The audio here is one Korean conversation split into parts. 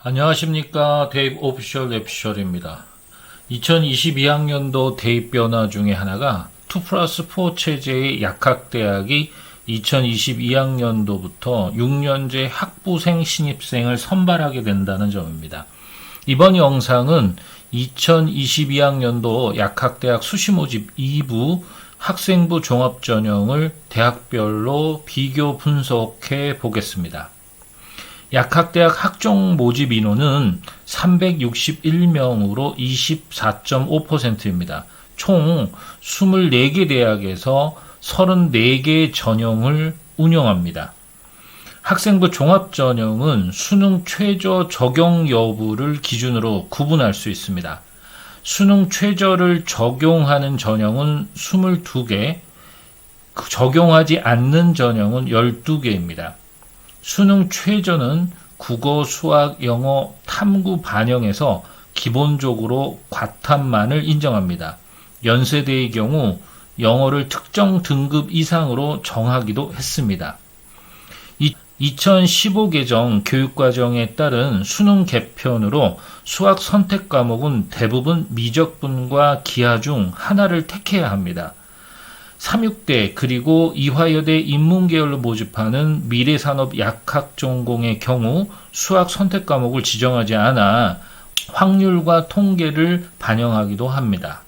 안녕하십니까. 대입 오피셜입니다. 2022학년도 대입 변화 중에 하나가 2+4 체제의 약학대학이 2022학년도부터 6년제 학부생 신입생을 선발하게 된다는 점입니다. 이번 영상은 2022학년도 약학대학 수시모집 2부 학생부 종합전형을 대학별로 비교 분석해 보겠습니다. 약학대학 학종 모집 인원은 361명으로 24.5%입니다. 총 24개 대학에서 34개 전형을 운영합니다. 학생부 종합전형은 수능 최저 적용 여부를 기준으로 구분할 수 있습니다. 수능 최저를 적용하는 전형은 22개, 적용하지 않는 전형은 12개입니다. 수능 최저는 국어, 수학, 영어, 탐구 반영에서 기본적으로 과탐만을 인정합니다. 연세대의 경우 영어를 특정 등급 이상으로 정하기도 했습니다. 2015 개정 교육과정에 따른 수능 개편으로 수학 선택 과목은 대부분 미적분과 기하 중 하나를 택해야 합니다. 삼육대 그리고 이화여대 인문계열로 모집하는 미래산업 약학전공의 경우 수학 선택 과목을 지정하지 않아 확률과 통계를 반영하기도 합니다.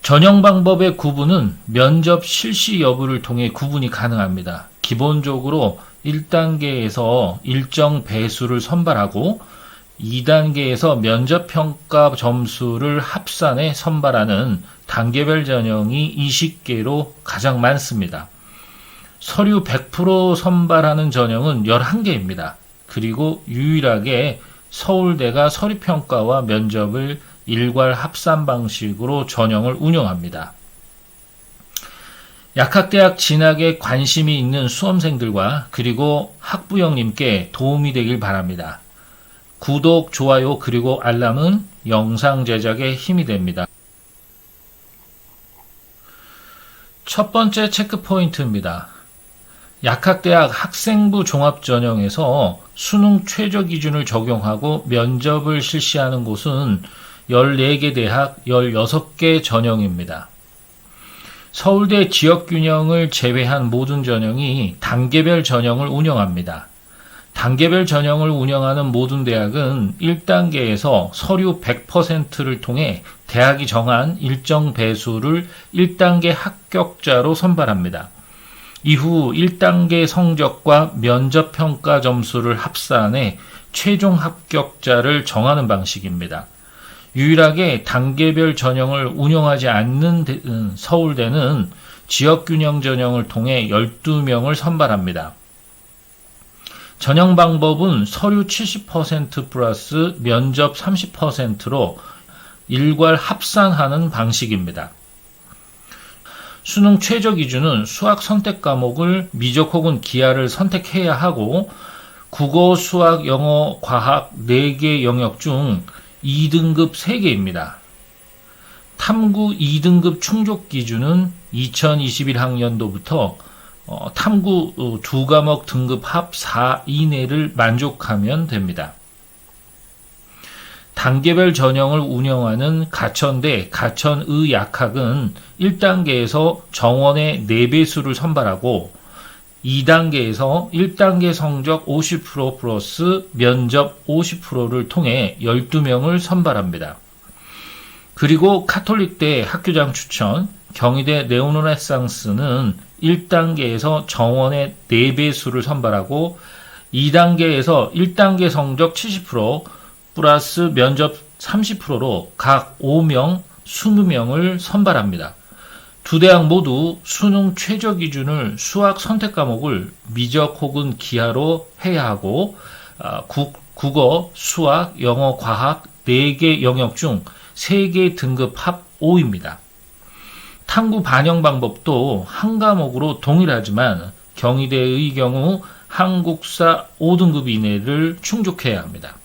전형 방법의 구분은 면접 실시 여부를 통해 구분이 가능합니다. 기본적으로 1단계에서 일정 배수를 선발하고 2단계에서 면접평가 점수를 합산해 선발하는 단계별 전형이 20개로 가장 많습니다. 서류 100% 선발하는 전형은 11개입니다. 그리고 유일하게 서울대가 서류평가와 면접을 일괄 합산 방식으로 전형을 운영합니다. 약학대학 진학에 관심이 있는 수험생들과 그리고 학부형님께 도움이 되길 바랍니다. 구독, 좋아요, 그리고 알람은 영상 제작에 힘이 됩니다. 첫 번째 체크포인트입니다. 약학대학 학생부 종합전형에서 수능 최저 기준을 적용하고 면접을 실시하는 곳은 14개 대학 16개 전형입니다. 서울대 지역균형을 제외한 모든 전형이 단계별 전형을 운영합니다. 단계별 전형을 운영하는 모든 대학은 1단계에서 서류 100%를 통해 대학이 정한 일정 배수를 1단계 합격자로 선발합니다. 이후 1단계 성적과 면접평가 점수를 합산해 최종 합격자를 정하는 방식입니다. 유일하게 단계별 전형을 운영하지 않는 서울대는 지역균형 전형을 통해 12명을 선발합니다. 전형 방법은 서류 70% 플러스 면접 30%로 일괄 합산하는 방식입니다. 수능 최저 기준은 수학 선택 과목을 미적 혹은 기하를 선택해야 하고 국어, 수학, 영어, 과학 4개 영역 중 2등급 3개입니다. 탐구 2등급 충족 기준은 2021학년도부터 탐구 2과목 등급 합 4 이내를 만족하면 됩니다. 단계별 전형을 운영하는 가천대 가천의 약학은 1단계에서 정원의 4배수를 선발하고 2단계에서 1단계 성적 50% 플러스 면접 50%를 통해 12명을 선발합니다. 그리고 카톨릭대 학교장 추천, 경희대 네오르네상스는 1단계에서 정원의 4배수를 선발하고 2단계에서 1단계 성적 70% 플러스 면접 30%로 각 5명, 20명을 선발합니다. 두 대학 모두 수능 최저 기준을 수학 선택 과목을 미적 혹은 기하로 해야 하고 국어, 수학, 영어, 과학 4개 영역 중 3개 등급 합 5입니다. 탐구 반영 방법도 한 과목으로 동일하지만 경희대의 경우 한국사 5등급 이내를 충족해야 합니다.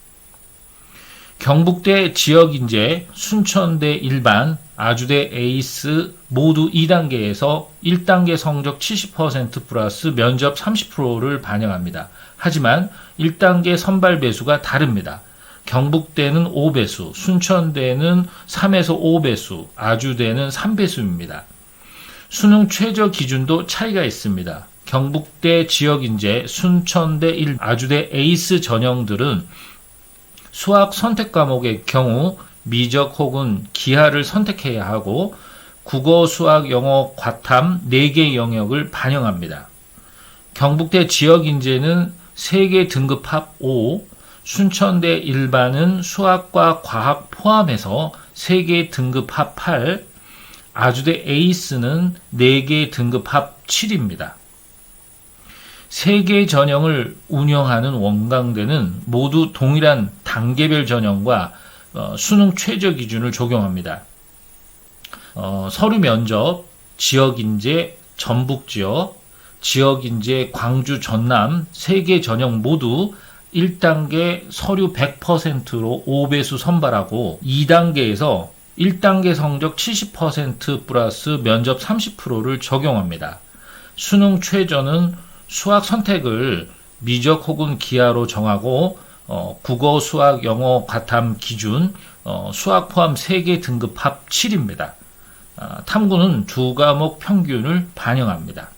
경북대 지역인재, 순천대 일반, 아주대 에이스 모두 2단계에서 1단계 성적 70% 플러스 면접 30%를 반영합니다. 하지만 1단계 선발 배수가 다릅니다. 경북대는 5배수, 순천대는 3에서 5배수, 아주대는 3배수입니다. 수능 최저 기준도 차이가 있습니다. 경북대 지역인재, 순천대 1, 아주대 에이스 전형들은 수학 선택 과목의 경우 미적 혹은 기하를 선택해야 하고 국어, 수학, 영어, 과탐 4개 영역을 반영합니다. 경북대 지역인재는 3개 등급 합 5, 순천대 일반은 수학과 과학 포함해서 3개 등급 합 8, 아주대 에이스는 4개 등급 합 7입니다. 3개 전형을 운영하는 원광대는 모두 동일한 단계별 전형과 수능 최저 기준을 적용합니다. 서류 면접, 지역인재, 전북지역, 지역인재, 광주, 전남 3개 전형 모두 1단계 서류 100%로 5배수 선발하고 2단계에서 1단계 성적 70% 플러스 면접 30%를 적용합니다. 수능 최저는 수학 선택을 미적 혹은 기하로 정하고 국어, 수학, 영어, 과탐 기준 수학 포함 3개 등급 합 7입니다. 탐구는 2과목 평균을 반영합니다.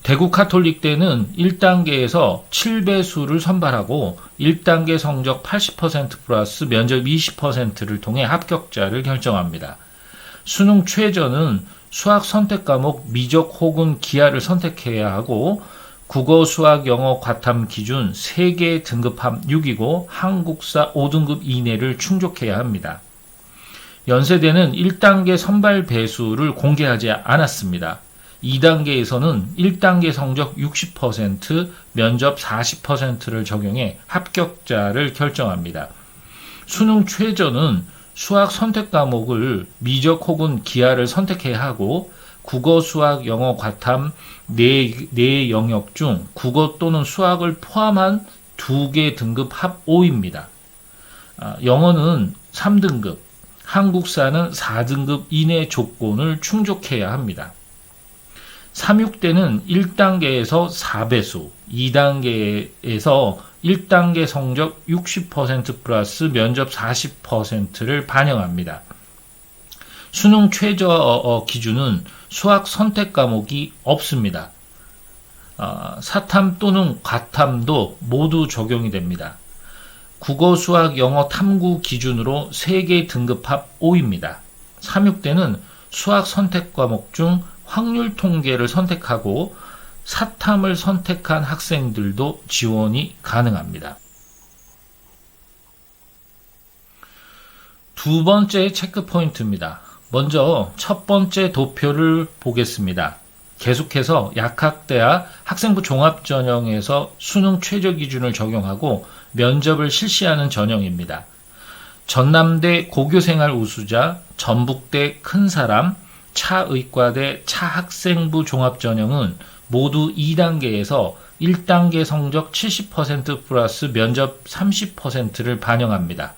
대구 카톨릭대는 1단계에서 7배수를 선발하고 1단계 성적 80% 플러스 면접 20%를 통해 합격자를 결정합니다. 수능 최저는 수학 선택 과목 미적 혹은 기하를 선택해야 하고 국어, 수학, 영어, 과탐 기준 3개 등급 합 6이고 한국사 5등급 이내를 충족해야 합니다. 연세대는 1단계 선발 배수를 공개하지 않았습니다. 2단계에서는 1단계 성적 60%, 면접 40%를 적용해 합격자를 결정합니다. 수능 최저는 수학 선택 과목을 미적 혹은 기하를 선택해야 하고 국어, 수학, 영어, 과탐 4 영역 중 국어 또는 수학을 포함한 2개 등급 합 5입니다. 영어는 3등급, 한국사는 4등급 이내 조건을 충족해야 합니다. 3.6대는 1단계에서 4배수, 2단계에서 1단계 성적 60% 플러스 면접 40%를 반영합니다. 수능 최저 기준은 수학 선택 과목이 없습니다. 사탐 또는 과탐도 모두 적용이 됩니다. 국어, 수학, 영어, 탐구 기준으로 3개 등급 합 5입니다. 3.6대는 수학 선택 과목 중 확률 통계를 선택하고 사탐을 선택한 학생들도 지원이 가능합니다. 두 번째 체크 포인트입니다. 먼저 첫 번째 도표를 보겠습니다. 계속해서 약학대학 학생부 종합전형에서 수능 최저 기준을 적용하고 면접을 실시하는 전형입니다. 전남대 고교생활 우수자, 전북대 큰사람, 차의과대 차학생부 종합전형은 모두 2단계에서 1단계 성적 70% 플러스 면접 30%를 반영합니다.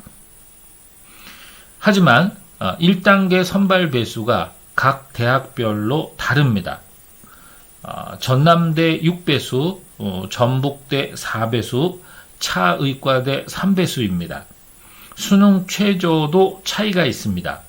하지만 1단계 선발 배수가 각 대학별로 다릅니다. 전남대 6배수, 전북대 4배수, 차의과대 3배수입니다. 수능 최저도 차이가 있습니다.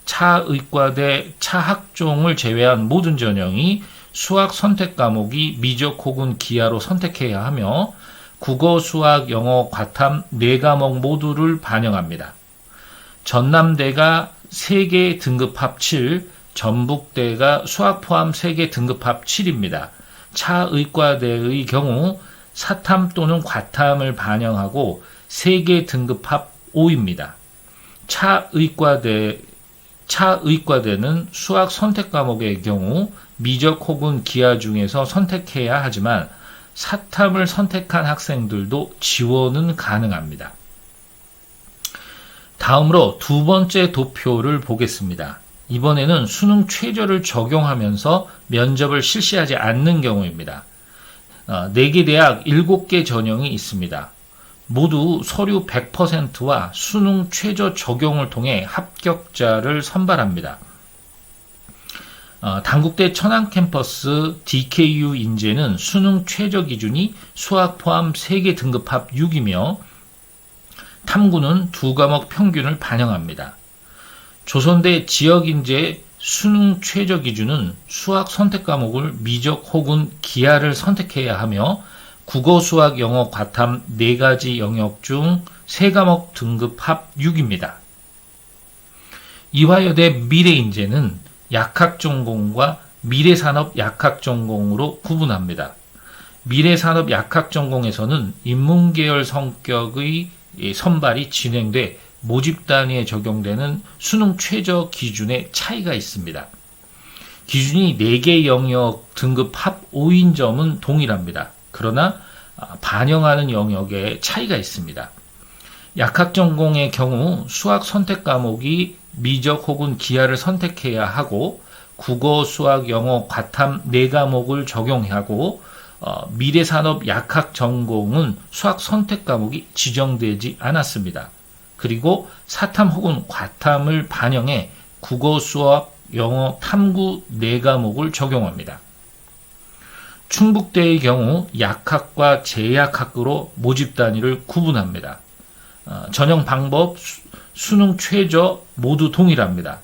차의과대 차학종을 제외한 모든 전형이 수학 선택 과목이 미적 혹은 기하로 선택해야 하며 국어, 수학, 영어, 과탐 4과목 모두를 반영합니다. 전남대가 3개 등급 합 7, 전북대가 수학 포함 3개 등급 합 7입니다. 차의과대의 경우 사탐 또는 과탐을 반영하고 3개 등급 합 5입니다. 차의과대는 수학 선택 과목의 경우 미적 혹은 기하 중에서 선택해야 하지만 사탐을 선택한 학생들도 지원은 가능합니다. 다음으로 두 번째 도표를 보겠습니다. 이번에는 수능 최저를 적용하면서 면접을 실시하지 않는 경우입니다. 4개 대학 7개 전형이 있습니다. 모두 서류 100%와 수능 최저 적용을 통해 합격자를 선발합니다. 단국대 천안 캠퍼스 DKU 인재는 수능 최저 기준이 수학 포함 3개 등급 합 6이며 탐구는 2과목 평균을 반영합니다. 조선대 지역인재 수능 최저 기준은 수학 선택 과목을 미적 혹은 기하를 선택해야 하며 국어, 수학, 영어, 과탐 4가지 영역 중 3과목 등급 합 6입니다. 이화여대 미래인재는 약학전공과 미래산업 약학전공으로 구분합니다. 미래산업 약학전공에서는 인문계열 성격의 선발이 진행돼 모집 단위에 적용되는 수능 최저 기준에 차이가 있습니다. 기준이 4개 영역 등급 합 5인 점은 동일합니다. 그러나 반영하는 영역에 차이가 있습니다. 약학전공의 경우 수학 선택 과목이 미적 혹은 기하를 선택해야 하고 국어, 수학, 영어, 과탐 4과목을 적용하고 미래산업 약학전공은 수학 선택 과목이 지정되지 않았습니다. 그리고 사탐 혹은 과탐을 반영해 국어, 수학, 영어, 탐구 4과목을 적용합니다. 충북대의 경우 약학과 재약학으로 모집 단위를 구분합니다. 전형 방법, 수능 최저 모두 동일합니다.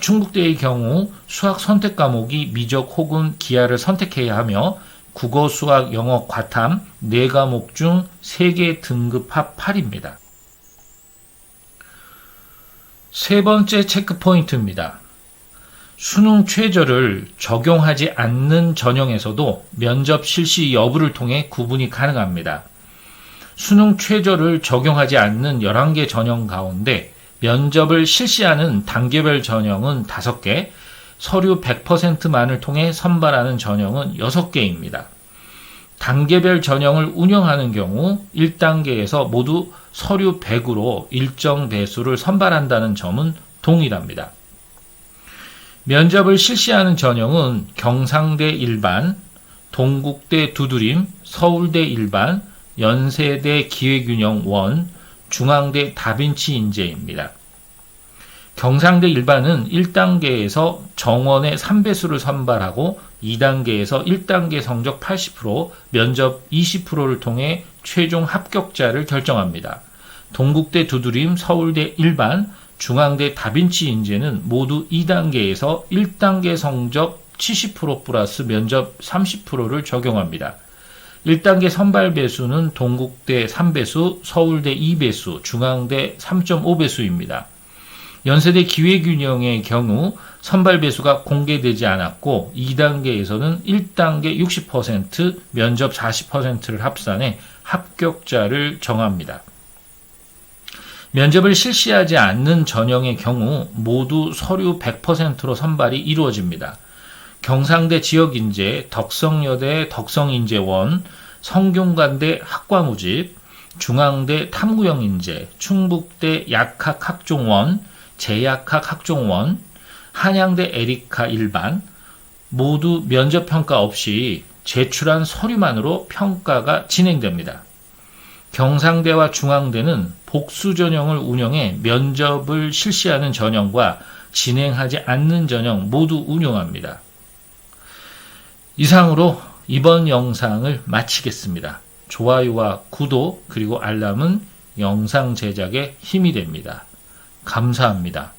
충북대의 경우 수학 선택 과목이 미적 혹은 기하를 선택해야 하며 국어, 수학, 영어, 과탐 4과목 중 3개 등급 합 8입니다. 세 번째 체크 포인트입니다. 수능 최저를 적용하지 않는 전형에서도 면접 실시 여부를 통해 구분이 가능합니다. 수능 최저를 적용하지 않는 11개 전형 가운데 면접을 실시하는 단계별 전형은 5개, 서류 100%만을 통해 선발하는 전형은 6개입니다. 단계별 전형을 운영하는 경우 1단계에서 모두 서류 100으로 일정 배수를 선발한다는 점은 동일합니다. 면접을 실시하는 전형은 경상대 일반, 동국대 두드림, 서울대 일반, 연세대 기회균형 원, 중앙대 다빈치 인재입니다. 경상대 일반은 1단계에서 정원의 3배수를 선발하고 2단계에서 1단계 성적 80%, 면접 20%를 통해 최종 합격자를 결정합니다. 동국대 두드림, 서울대 일반, 중앙대 다빈치 인재는 모두 2단계에서 1단계 성적 70% 플러스 면접 30%를 적용합니다. 1단계 선발 배수는 동국대 3배수, 서울대 2배수, 중앙대 3.5배수입니다. 연세대 기회균형의 경우 선발 배수가 공개되지 않았고 2단계에서는 1단계 60%, 면접 40%를 합산해 합격자를 정합니다. 면접을 실시하지 않는 전형의 경우 모두 서류 100%로 선발이 이루어집니다. 경상대 지역인재, 덕성여대 덕성인재원, 성균관대 학과모집, 중앙대 탐구형인재, 충북대 약학학종원, 재약학학종원, 한양대 에리카 일반 모두 면접평가 없이 제출한 서류만으로 평가가 진행됩니다. 경상대와 중앙대는 복수 전형을 운영해 면접을 실시하는 전형과 진행하지 않는 전형 모두 운영합니다. 이상으로 이번 영상을 마치겠습니다. 좋아요와 구독 그리고 알람은 영상 제작에 힘이 됩니다. 감사합니다.